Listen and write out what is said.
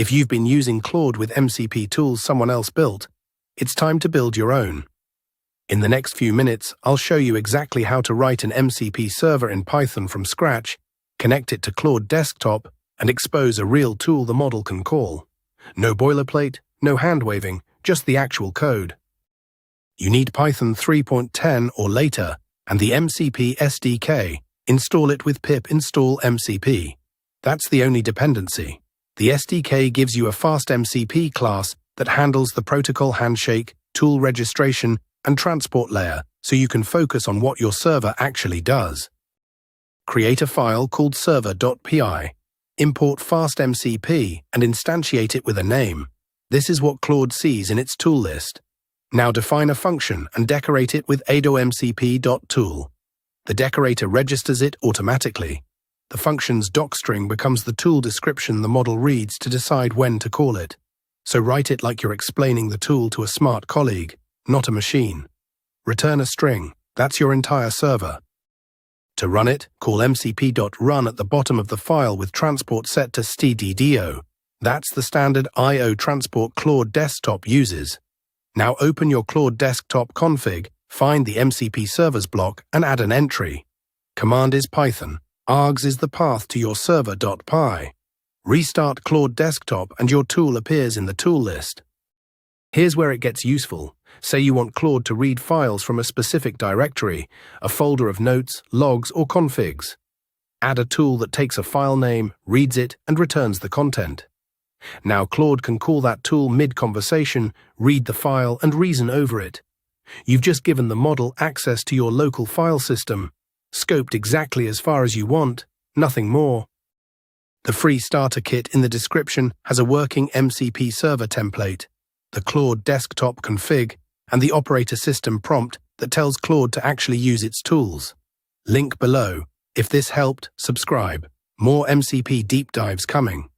If you've been using Claude with MCP tools someone else built, it's time to build your own. In the next few minutes, I'll show you exactly how to write an MCP server in Python from scratch, connect it to Claude Desktop, and expose a real tool the model can call. No boilerplate, no hand-waving, just the actual code. You need Python 3.10 or later, and the MCP SDK. Install it with pip install MCP. That's the only dependency. The SDK gives you a FastMCP class that handles the protocol handshake, tool registration, and transport layer, so you can focus on what your server actually does. Create a file called server.py. Import FastMCP and instantiate it with a name. This is what Claude sees in its tool list. Now define a function and decorate it with MCP.tool. The decorator registers it automatically. The function's docstring becomes the tool description the model reads to decide when to call it. So write it like you're explaining the tool to a smart colleague, not a machine. Return a string. That's your entire server. To run it, call mcp.run at the bottom of the file with transport set to stdio. That's the standard I/O transport Claude Desktop uses. Now open your Claude Desktop config, find the MCP servers block, and add an entry. Command is Python. Args is the path to your server.py. Restart Claude Desktop and your tool appears in the tool list. Here's where it gets useful. Say you want Claude to read files from a specific directory, a folder of notes, logs, or configs. Add a tool that takes a file name, reads it, and returns the content. Now Claude can call that tool mid-conversation, read the file, and reason over it. You've just given the model access to your local file system, scoped exactly as far as you want, nothing more. The free starter kit in the description has a working MCP server template, the Claude Desktop config, and the operator system prompt that tells Claude to actually use its tools. Link below. If this helped, subscribe. More MCP deep dives coming.